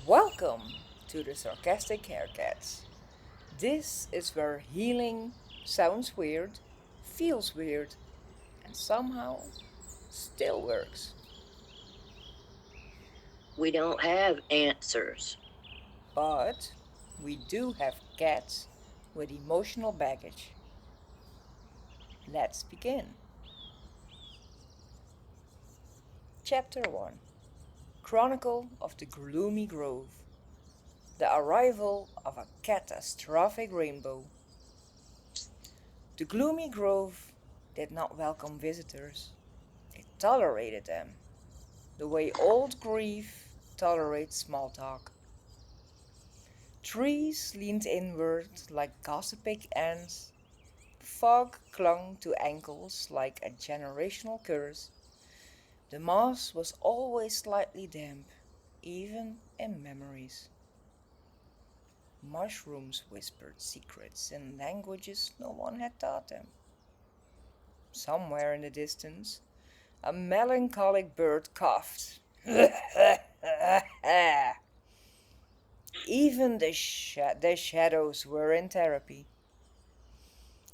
Welcome to the Sarcastic CareCats. This is where healing sounds weird, feels weird, and somehow still works. We don't have answers. But we do have cats with emotional baggage. Let's begin. Chapter 1 Chronicle of the Gloomy Grove. The arrival of a catastrophic rainbow. The gloomy grove did not welcome visitors. It tolerated them, the way old grief tolerates small talk. Trees leaned inward like gossiping ants. Fog clung to ankles like a generational curse. The moss was always slightly damp, even in memories. Mushrooms whispered secrets in languages no one had taught them. Somewhere in the distance, a melancholic bird coughed. Even the shadows were in therapy.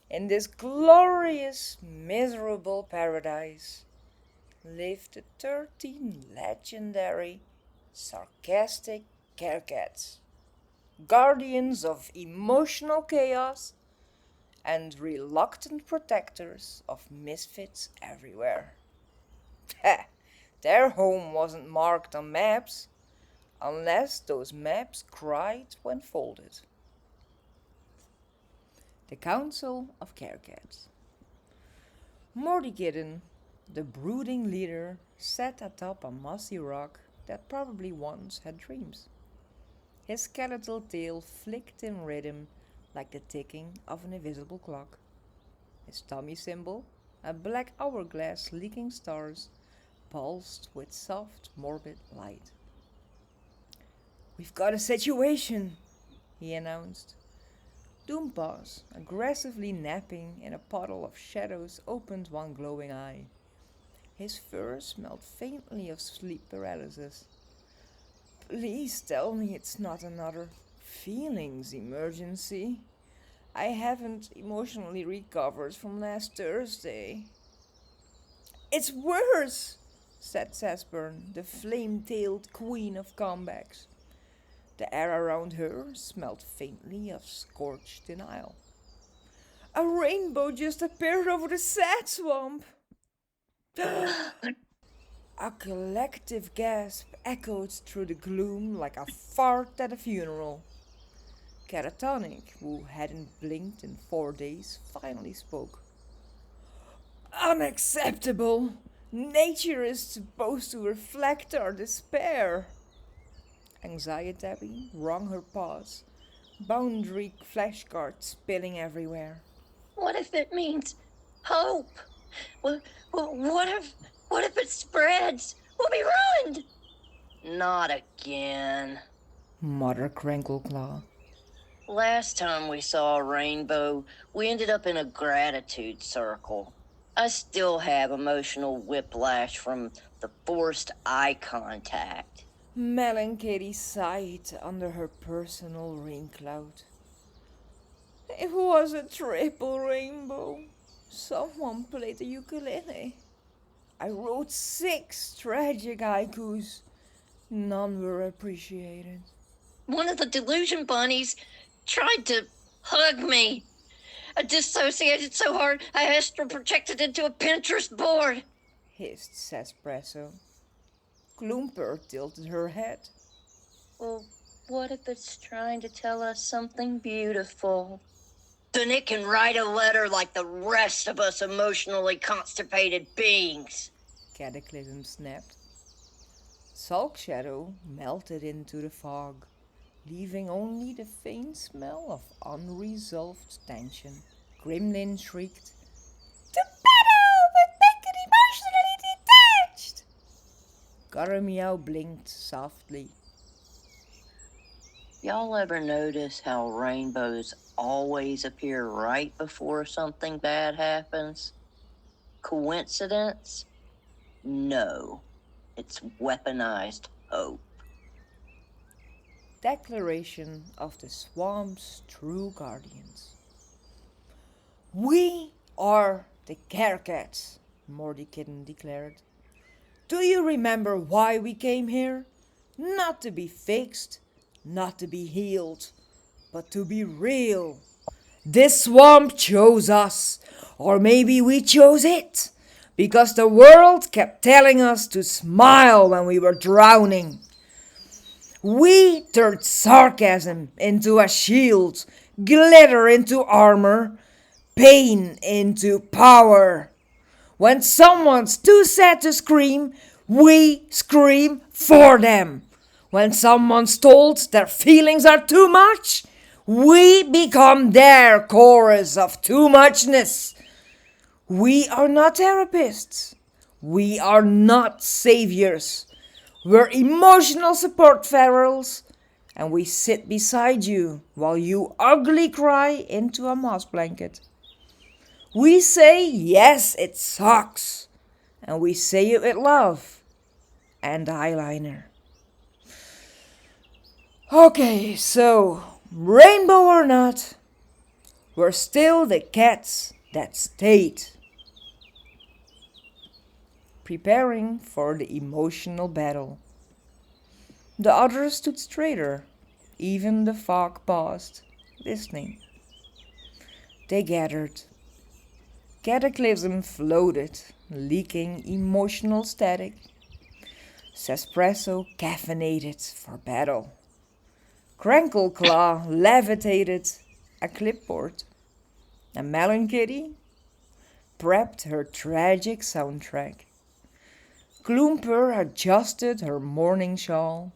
In this glorious, miserable paradise lived the 13 legendary, sarcastic CareCats, guardians of emotional chaos and reluctant protectors of misfits everywhere. Their home wasn't marked on maps, unless those maps cried when folded. The Council of CareCats. Mordigidden, the brooding leader, sat atop a mossy rock that probably once had dreams. His skeletal tail flicked in rhythm like the ticking of an invisible clock. His tummy symbol, a black hourglass leaking stars, pulsed with soft, morbid light. "We've got a situation," he announced. Doompaws, aggressively napping in a puddle of shadows, opened one glowing eye. His fur smelled faintly of sleep paralysis. "Please tell me it's not another feelings emergency. I haven't emotionally recovered from last Thursday." "It's worse," said Sasburn, the flame-tailed queen of comebacks. The air around her smelled faintly of scorched denial. "A rainbow just appeared over the sad swamp." A collective gasp echoed through the gloom like a fart at a funeral. Catatonic, who hadn't blinked in 4 days, finally spoke. "Unacceptable! Nature is supposed to reflect our despair." Anxiety wrung her paws, boundary flashcards spilling everywhere. What if it means hope? What, what if it spreads? We'll be ruined. Not again. Mother Crankleclaw. Last time we saw a rainbow, we ended up in a gratitude circle. I still have emotional whiplash from the forced eye contact. Melancholy sighed under her personal rain cloud. "It was a triple rainbow. Someone played the ukulele. I wrote 6 tragic haikus. None were appreciated." One of the delusion bunnies tried to hug me. I dissociated so hard I astral projected into a Pinterest board. Hissed Sespresso. Gloomper tilted her head. Well, what if it's trying to tell us something beautiful? Then it can write a letter like the rest of us emotionally constipated beings. Cataclysm snapped. Sulk Shadow melted into the fog, leaving only the faint smell of unresolved tension. Gremlin shrieked, "To battle with make it emotionally detached!" Garamiao blinked softly. Y'all ever notice how rainbows always appear right before something bad happens? Coincidence? No. It's weaponized hope. declaration of the swamp's true guardians. We are the CareCats, Morty Kitten declared. Do you remember why we came here? Not to be fixed, not to be healed, but to be real. This swamp chose us, or maybe we chose it, because the world kept telling us to smile when we were drowning. We turned sarcasm into a shield, glitter into armor, pain into power. When someone's too sad to scream, we scream for them. When someone's told their feelings are too much, we become their chorus of too muchness. We are not therapists. We are not saviors. We're emotional support ferals, and we sit beside you while you ugly cry into a moss blanket. We say, yes, it sucks, and we say it with love and eyeliner. Okay, so, rainbow or not, we're still the cats that stayed. Preparing for the emotional battle. The others stood straighter, even the fog paused, listening. They gathered. Cataclysm floated, leaking emotional static. Sespresso caffeinated for battle. Crankleclaw levitated a clipboard. And Melon Kitty prepped her tragic soundtrack. Gloomper adjusted her morning shawl.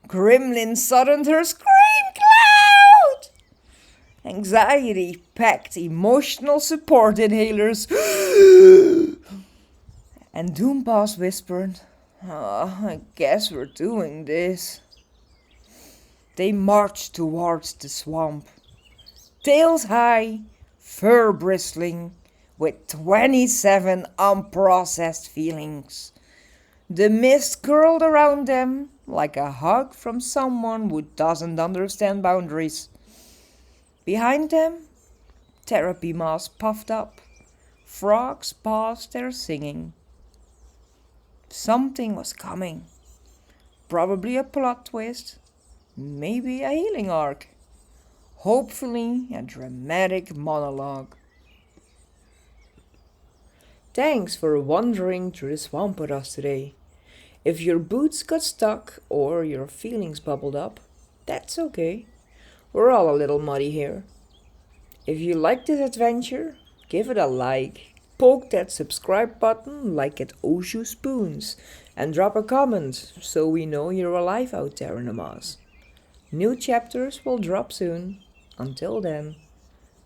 Gremlin suddened her scream cloud. Anxiety packed emotional support inhalers. And Doompaws whispered, I guess we're doing this. They marched towards the swamp. Tails high, fur bristling, with 27 unprocessed feelings. The mist curled around them like a hug from someone who doesn't understand boundaries. Behind them, therapy moths puffed up. Frogs paused their singing. Something was coming. Probably a plot twist. Maybe a healing arc. Hopefully a dramatic monologue. Thanks for wandering through the swamp with us today. If your boots got stuck or your feelings bubbled up, that's okay. We're all a little muddy here. If you liked this adventure, give it a like, poke that subscribe button like it owes you spoons, and drop a comment so we know you're alive out there in the moss. New chapters will drop soon. Until then,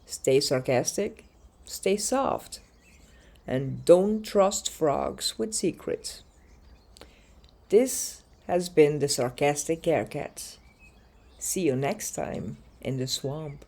stay sarcastic, stay soft, and don't trust frogs with secrets. This has been the Sarcastic CareCats. See you next time in the swamp.